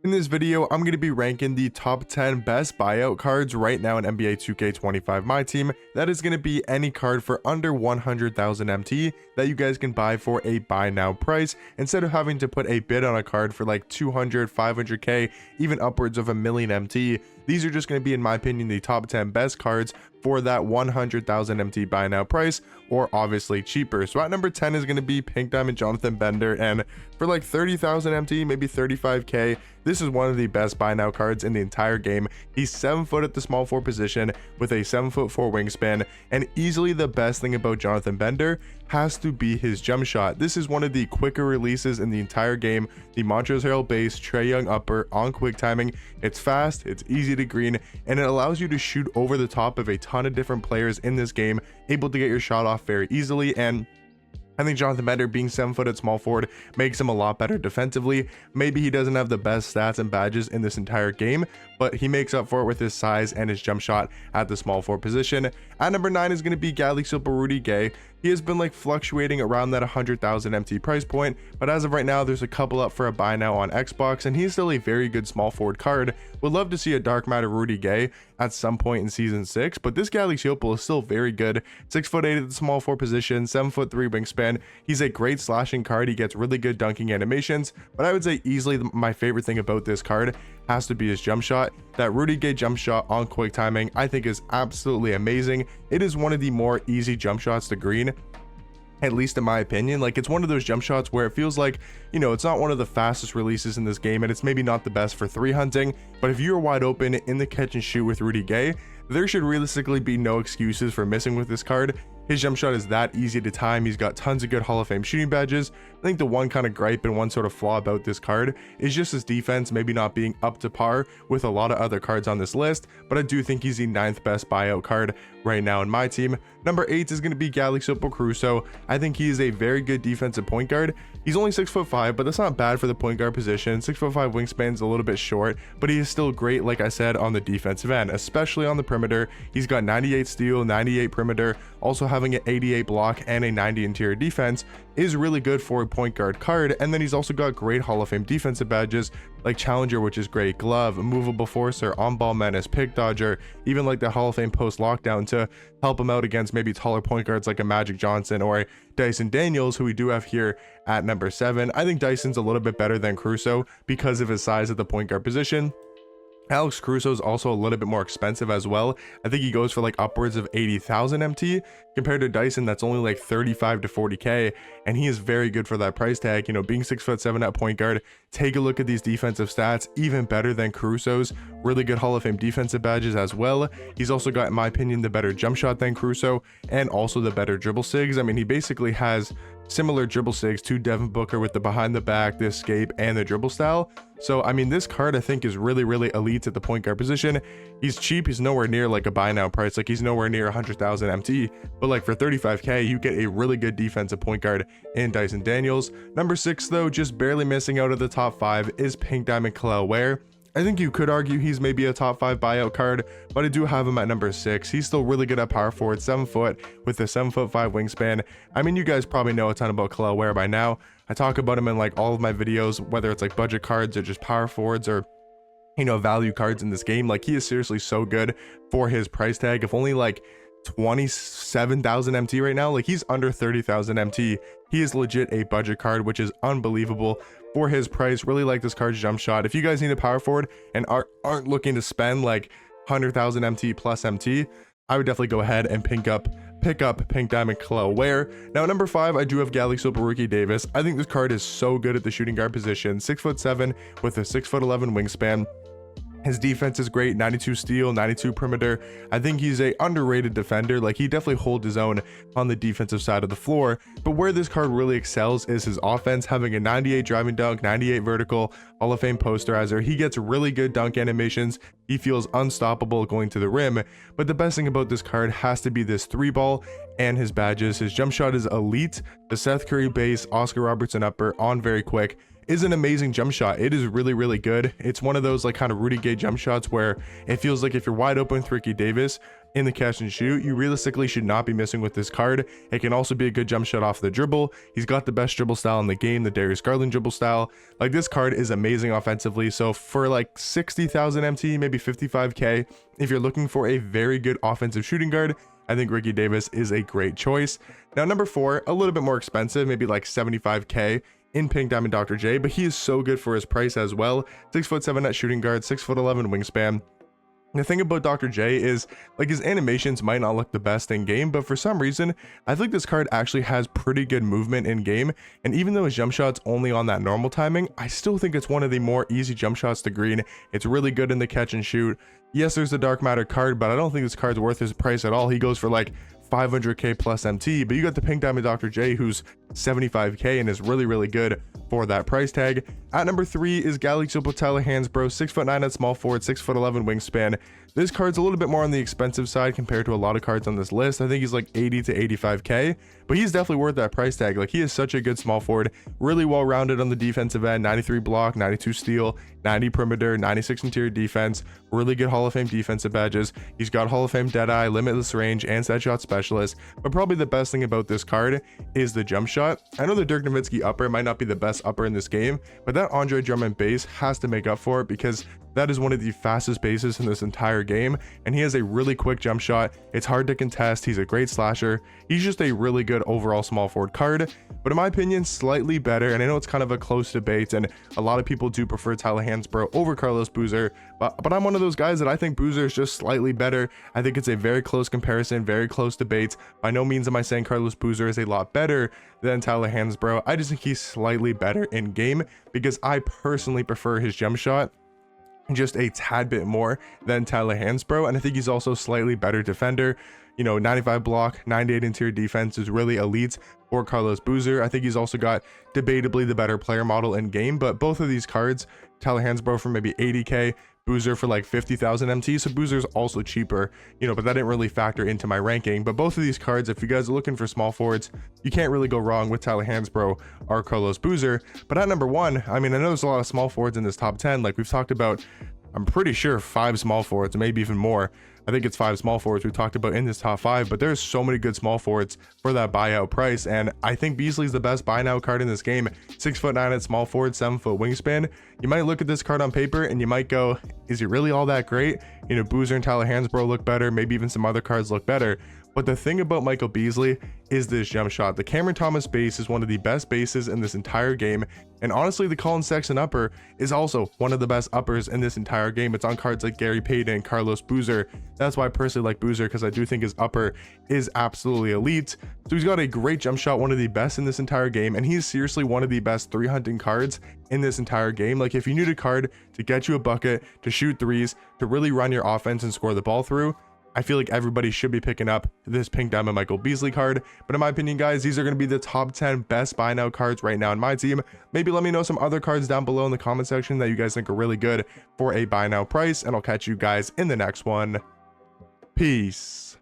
In this video, I'm going to be ranking the top 10 best buyout cards right now in NBA 2K25 Myteam. That is going to be any card for under 100,000 MT that you guys can buy for a buy now price instead of having to put a bid on a card for like 200, 500k, even upwards of a million MT. These are just going to be, in my opinion, the top 10 best cards for that 100,000 MT buy now price, or obviously cheaper. So at number 10 is going to be Pink Diamond Jonathan Bender, and for like 30,000 MT, maybe 35k, this is one of the best buy now cards in the entire game. He's 7 foot at the small forward position with a 7'4" wingspan, and easily the best thing about Jonathan Bender has to be his jump shot. This is one of the quicker releases in the entire game. The Montrezl Harrell base, Trae Young upper on quick timing. It's fast, it's easy to green, and it allows you to shoot over the top of a ton of different players in this game, able to get your shot off very easily. And I think Jonathan Bender being 7 foot at small forward makes him a lot better defensively. Maybe he doesn't have the best stats and badges in this entire game, but he makes up for it with his size and his jump shot at the small forward position. At number 9 is going to be Galaxy Rudy Gay. He has been like fluctuating around that 100,000 MT price point, but as of right now, there's a couple up for a buy now on Xbox, and he's still a very good small forward card. Would love to see a Dark Matter Rudy Gay at some point in season 6, but this Galaxy is still very good. 6'8" at the small forward position, 7'3" wingspan. He's a great slashing card. He gets really good dunking animations, but I would say easily my favorite thing about this card has to be his jump shot. That Rudy Gay jump shot on quick timing I think is absolutely amazing. It is one of the more easy jump shots to green, at least in my opinion. Like, it's one of those jump shots where it feels like, you know, it's not one of the fastest releases in this game, and it's maybe not the best for 3 hunting, but if you're wide open in the catch and shoot with Rudy Gay, there should realistically be no excuses for missing with this card. His jump shot is that easy to time. He's got tons of good Hall of Fame shooting badges. I think the one kind of gripe and one sort of flaw about this card is just his defense maybe not being up to par with a lot of other cards on this list, but I do think he's the 9th best buyout card right now in my team. Number 8 is going to be Galaxy Caruso. I think he is a very good defensive point guard. He's only 6'5", but that's not bad for the point guard position. 6'5" wingspan's a little bit short, but he is still great, like I said, on the defensive end, especially on the perimeter. He's got 98 steal, 98 perimeter, also having an 88 block and a 90 interior defense is really good for a point guard card. And then he's also got great Hall of Fame defensive badges like Challenger, which is great, Glove, Movable Forcer, On-Ball Menace, Pick Dodger, even like the Hall of Fame Post Lockdown to help him out against maybe taller point guards like a Magic Johnson or a Dyson Daniels, who we do have here at number 7. I think Dyson's a little bit better than Caruso because of his size at the point guard position. Alex Caruso is also a little bit more expensive as well. I think he goes for like upwards of 80,000 MT compared to Dyson that's only like 35 to 40k, and he is very good for that price tag. You know, being 6'7" at point guard, take a look at these defensive stats, even better than Caruso's. Really good Hall of Fame defensive badges as well. He's also got, in my opinion, the better jump shot than Caruso and also the better dribble sigs. I mean, he basically has similar dribble sigs to Devin Booker with the behind the back, the escape, and the dribble style. So I mean, this card I think is really elite at the point guard position. He's cheap. He's nowhere near like a buy now price. Like, he's nowhere near 100,000 MT, but like for 35k you get a really good defensive point guard in Dyson Daniels. Number 6 though, just barely missing out of the top 5, is Pink Diamond Kel'el Ware. I think you could argue he's maybe a top 5 buyout card, but I do have him at number 6. He's still really good at power forward, 7 foot with a 7'5" wingspan. I mean, you guys probably know a ton about Kel'el Ware by now. I talk about him in like all of my videos, whether it's like budget cards or just power forwards or, you know, value cards in this game. Like, he is seriously so good for his price tag of only like 27,000 MT right now. Like, he's under 30,000 MT. He is legit a budget card, which is unbelievable for his price. Really like this card's jump shot. If you guys need a power forward and aren't looking to spend like 100,000 MT plus MT, I would definitely go ahead and pick up Pink Diamond Kel'el Ware. Now at number 5, I do have Galaxy Rookie Davis. I think this card is so good at the shooting guard position. 6'7" with a 6'11" wingspan. His defense is great, 92 steal, 92 perimeter. I think he's a underrated defender. Like, he definitely holds his own on the defensive side of the floor, but where this card really excels is his offense, having a 98 driving dunk, 98 vertical, Hall of Fame posterizer. He gets really good dunk animations. He feels unstoppable going to the rim, but the best thing about this card has to be this 3-ball and his badges. His jump shot is elite. The Seth Curry base, Oscar Robertson upper on very quick is an amazing jump shot. It is really good. It's one of those like kind of Rudy Gay jump shots where it feels like if you're wide open with Ricky Davis, in the catch and shoot, you realistically should not be missing with this card. It can also be a good jump shot off the dribble. He's got the best dribble style in the game, the Darius Garland dribble style. Like, this card is amazing offensively. So for like 60,000 MT, maybe 55k, if you're looking for a very good offensive shooting guard, I think Ricky Davis is a great choice. Now, number 4, a little bit more expensive, maybe like 75k in Pink Diamond Dr. J, but he is so good for his price as well. 6'7" net shooting guard, 6'11" wingspan. The thing about Dr. J is, like, his animations might not look the best in game, but for some reason, I think this card actually has pretty good movement in game. And even though his jump shot's only on that normal timing, I still think it's one of the more easy jump shots to green. It's really good in the catch and shoot. Yes, there's the Dark Matter card, but I don't think this card's worth his price at all. He goes for like 500k plus MT, but you got the Pink Diamond Dr. J, who's 75k and is really good for that price tag. At number 3 is Galaxy Tyler Hansbrough, 6'9" at small forward, 6'11" wingspan. This card's a little bit more on the expensive side compared to a lot of cards on this list. I think he's like 80 to 85k, but he's definitely worth that price tag. Like, he is such a good small forward, really well rounded on the defensive end, 93 block, 92 steal, 90 perimeter, 96 interior defense, really good Hall of Fame defensive badges. He's got Hall of Fame Deadeye, limitless range, and set shot specialist. But probably the best thing about this card is the jump shot. I know the Dirk Nowitzki upper might not be the best upper in this game, but that Andre Drummond base has to make up for it, because that is one of the fastest bases in this entire game, and he has a really quick jump shot. It's hard to contest. He's a great slasher. He's just a really good overall small forward card, but in my opinion, slightly better. And I know it's kind of a close debate, and a lot of people do prefer Tyler Hansbrough over Carlos Boozer, but I'm one of those guys that I think Boozer is just slightly better. I think it's a very close comparison, very close debate. By no means am I saying Carlos Boozer is a lot better than Tyler Hansbrough. I just think he's slightly better in game, because I personally prefer his jump shot just a tad bit more than Tyler Hansbrough, and I think he's also slightly better defender. You know, 95 block, 98 interior defense is really elite for Carlos Boozer. I think he's also got debatably the better player model in game, but both of these cards, Tyler Hansbrough for maybe 80k, Boozer for like 50,000 MT, so Boozer's also cheaper, you know, but that didn't really factor into my ranking. But both of these cards, if you guys are looking for small forwards, you can't really go wrong with Tyler Hansbrough or Carlos Boozer. But at number 1, I mean, I know there's a lot of small forwards in this top 10, like we've talked about, I'm pretty sure 5 small forwards, maybe even more. I think it's 5 small forwards we talked about in this top 5, but there's so many good small forwards for that buyout price. And I think Beasley's the best buy now card in this game. 6'9" at small forward, 7-foot wingspan. You might look at this card on paper and you might go, is it really all that great? You know, Boozer and Tyler Hansbrough look better, maybe even some other cards look better. But the thing about Michael Beasley is this jump shot. The Cameron Thomas base is one of the best bases in this entire game. And honestly, the Colin Sexton upper is also one of the best uppers in this entire game. It's on cards like Gary Payton and Carlos Boozer. That's why I personally like Boozer, because I do think his upper is absolutely elite. So he's got a great jump shot, one of the best in this entire game. And he's seriously one of the best 3-hunting cards in this entire game. Like, if you need a card to get you a bucket, to shoot threes, to really run your offense and score the ball through, I feel like everybody should be picking up this Pink Diamond Michael Beasley card. But in my opinion, guys, these are going to be the top 10 best buy now cards right now in my team. Maybe let me know some other cards down below in the comment section that you guys think are really good for a buy now price, and I'll catch you guys in the next one. Peace.